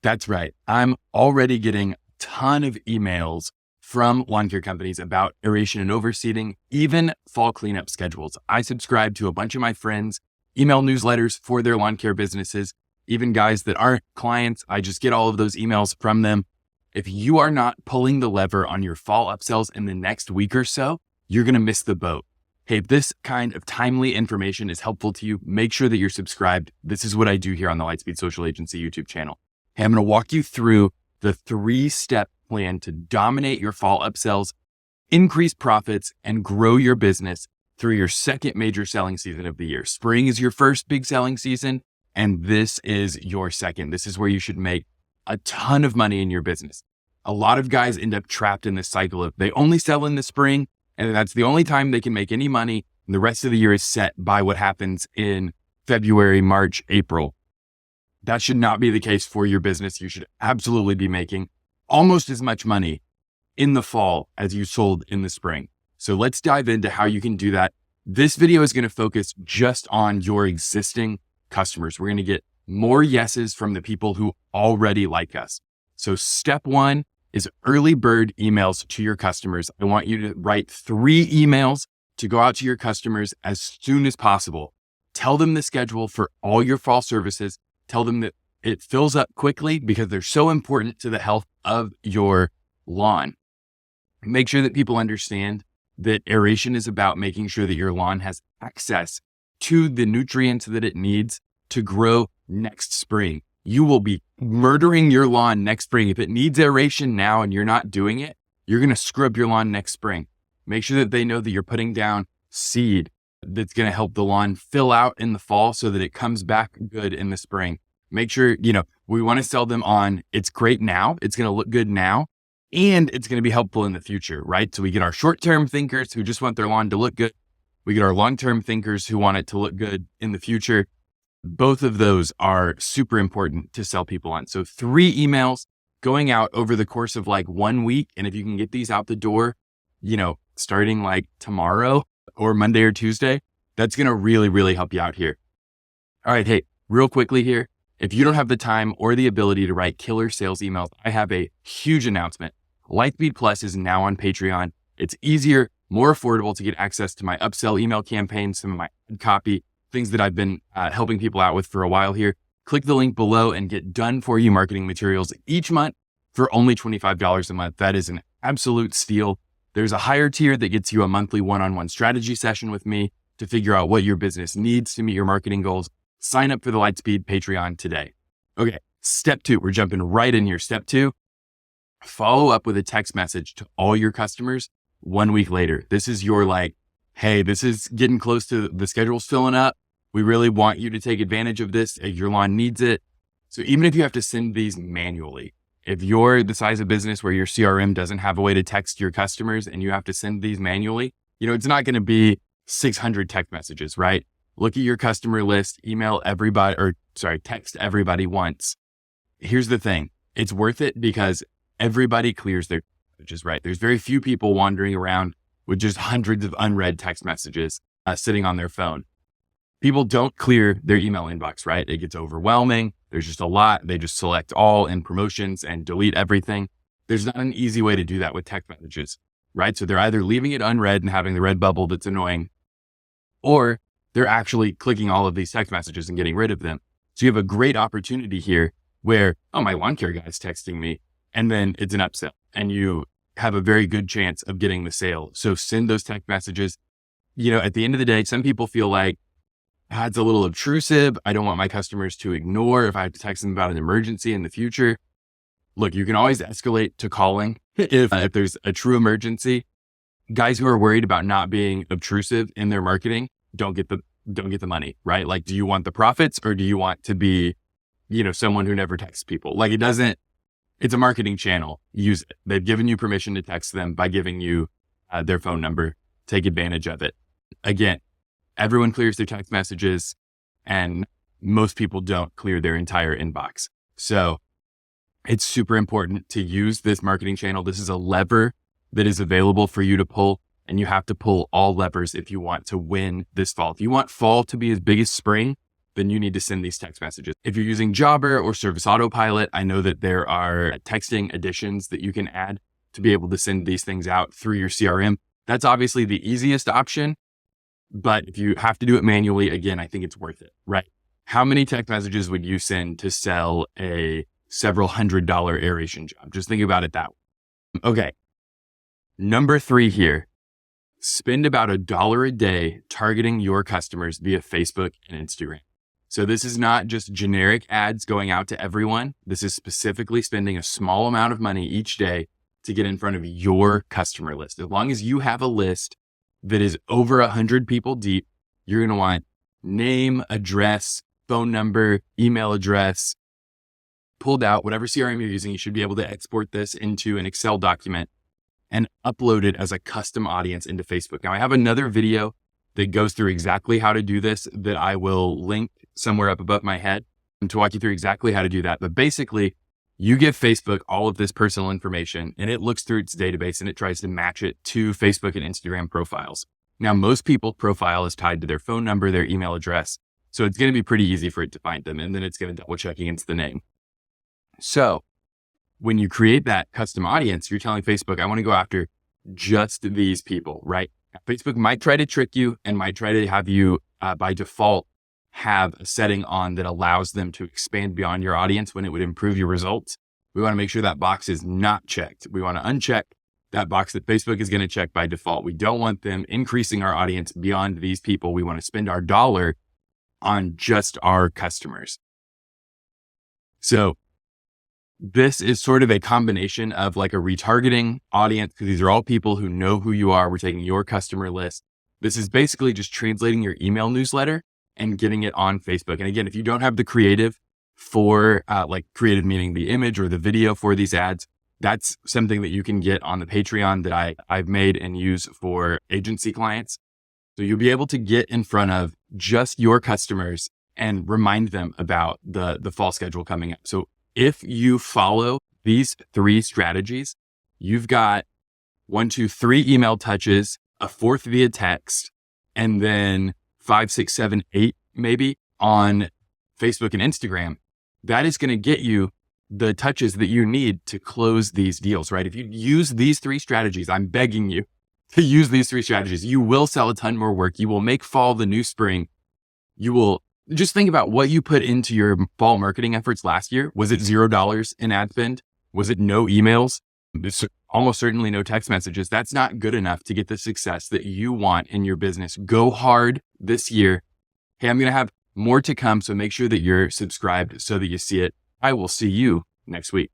That's right. I'm already getting a ton of emails from lawn care companies about aeration and overseeding, even fall cleanup schedules. I subscribe to a bunch of my friends' email newsletters for their lawn care businesses, even guys that aren't clients. I just get all of those emails from them. If you are not pulling the lever on your fall upsells in the next week or so, you're going to miss the boat. Hey, if this kind of timely information is helpful to you, make sure that you're subscribed. This is what I do here on the Lightspeed Social Agency YouTube channel. Hey, I'm going to walk you through the 3-step plan to dominate your fall upsells, increase profits, and grow your business through your second major selling season of the year. Spring is your first big selling season, and this is your second. This is where you should make a ton of money in your business. A lot of guys end up trapped in this cycle of they only sell in the spring, and that's the only time they can make any money. And the rest of the year is set by what happens in February, March, April. That should not be the case for your business. You should absolutely be making almost as much money in the fall as you sold in the spring. So let's dive into how you can do that. This video is going to focus just on your existing customers. We're going to get more yeses from the people who already like us. So step 1 is early bird emails to your customers. I want you to write 3 emails to go out to your customers as soon as possible. Tell them the schedule for all your fall services. Tell them that it fills up quickly because they're so important to the health of your lawn. Make sure that people understand that aeration is about making sure that your lawn has access to the nutrients that it needs to grow next spring. You will be murdering your lawn next spring. If it needs aeration now and you're not doing it, you're going to scrub your lawn next spring. Make sure that they know that you're putting down seed that's going to help the lawn fill out in the fall so that it comes back good in the spring. Make sure, we want to sell them on it's great now, it's going to look good now, and it's going to be helpful in the future, right? So we get our short-term thinkers who just want their lawn to look good. We get our long-term thinkers who want it to look good in the future. Both of those are super important to sell people on. So 3 emails going out over the course of like 1 week. And if you can get these out the door, starting like tomorrow or Monday or Tuesday, that's going to really, really help you out here. All right. Hey, real quickly here. If you don't have the time or the ability to write killer sales emails, I have a huge announcement. Lightspeed Plus is now on Patreon. It's easier, more affordable to get access to my upsell email campaigns, some of my ad copy, things that I've been helping people out with for a while here. Click the link below and get done for you marketing materials each month for only $25 a month. That is an absolute steal. There's a higher tier that gets you a monthly one-on-one strategy session with me to figure out what your business needs to meet your marketing goals. Sign up for the Lightspeed Patreon today. Okay, step 2, we're jumping right in here. Step 2, follow up with a text message to all your customers 1 week later. This is your hey, this is getting close to the schedule's filling up. We really want you to take advantage of this. Your lawn needs it. So even if you have to send these manually, if you're the size of business where your CRM doesn't have a way to text your customers and you have to send these manually, it's not going to be 600 text messages, right? Look at your customer list, text everybody once. Here's the thing. It's worth it because everybody clears their messages, right? There's very few people wandering around with just hundreds of unread text messages sitting on their phone. People don't clear their email inbox, right? It gets overwhelming. There's just a lot. They just select all in promotions and delete everything. There's not an easy way to do that with text messages, right? So they're either leaving it unread and having the red bubble that's annoying, or they're actually clicking all of these text messages and getting rid of them. So you have a great opportunity here where, my lawn care guy is texting me, and then it's an upsell and you have a very good chance of getting the sale. So send those text messages. At the end of the day, some people feel like it's a little obtrusive. I don't want my customers to ignore if I have to text them about an emergency in the future. Look, you can always escalate to calling if there's a true emergency. Guys who are worried about not being obtrusive in their marketing don't get the money, right? Like, do you want the profits or do you want to be, someone who never texts people? It's a marketing channel. Use it. They've given you permission to text them by giving you their phone number. Take advantage of it. Again, everyone clears their text messages and most people don't clear their entire inbox. So it's super important to use this marketing channel. This is a lever that is available for you to pull, and you have to pull all levers if you want to win this fall. If you want fall to be as big as spring, then you need to send these text messages. If you're using Jobber or Service Autopilot, I know that there are texting additions that you can add to be able to send these things out through your CRM. That's obviously the easiest option, but if you have to do it manually, again, I think it's worth it, right? How many text messages would you send to sell a several $100 aeration job? Just think about it that way. Okay. Number 3 here, spend about $1 a day targeting your customers via Facebook and Instagram. So this is not just generic ads going out to everyone. This is specifically spending a small amount of money each day to get in front of your customer list. As long as you have a list that is over 100 people deep, you're going to want name, address, phone number, email address, pulled out, whatever CRM you're using. You should be able to export this into an Excel document and upload it as a custom audience into Facebook. Now, I have another video that goes through exactly how to do this that I will link somewhere up above my head to walk you through exactly how to do that. But basically, you give Facebook all of this personal information and it looks through its database and it tries to match it to Facebook and Instagram profiles. Now, most people's profile is tied to their phone number, their email address. So it's going to be pretty easy for it to find them. And then it's going to double check against the name. So when you create that custom audience, you're telling Facebook, I want to go after just these people, right? Now, Facebook might try to trick you and might try to have you by default have a setting on that allows them to expand beyond your audience when it would improve your results. We want to make sure that box is not checked. We want to uncheck that box that Facebook is going to check by default. We don't want them increasing our audience beyond these people. We want to spend our dollar on just our customers. So this is sort of a combination of like a retargeting audience, because these are all people who know who you are. We're taking your customer list. This is basically just translating your email newsletter and getting it on Facebook. And again, if you don't have the creative for like creative meaning the image or the video for these ads, that's something that you can get on the Patreon that I've made and use for agency clients. So you'll be able to get in front of just your customers and remind them about the fall schedule coming up. So if you follow these 3 strategies, you've got 1, 2, 3 email touches, a 4th via text, and then 5, 6, 7, 8 maybe on Facebook and Instagram. That is going to get you the touches that you need to close these deals, right? If you use these 3 strategies, I'm begging you to use these 3 strategies. You will sell a ton more work. You will make fall the new spring. You will just think about what you put into your fall marketing efforts last year. Was it $0 in ad spend? Was it no emails? It's almost certainly no text messages. That's not good enough to get the success that you want in your business. Go hard this year. Hey, I'm going to have more to come. So make sure that you're subscribed so that you see it. I will see you next week.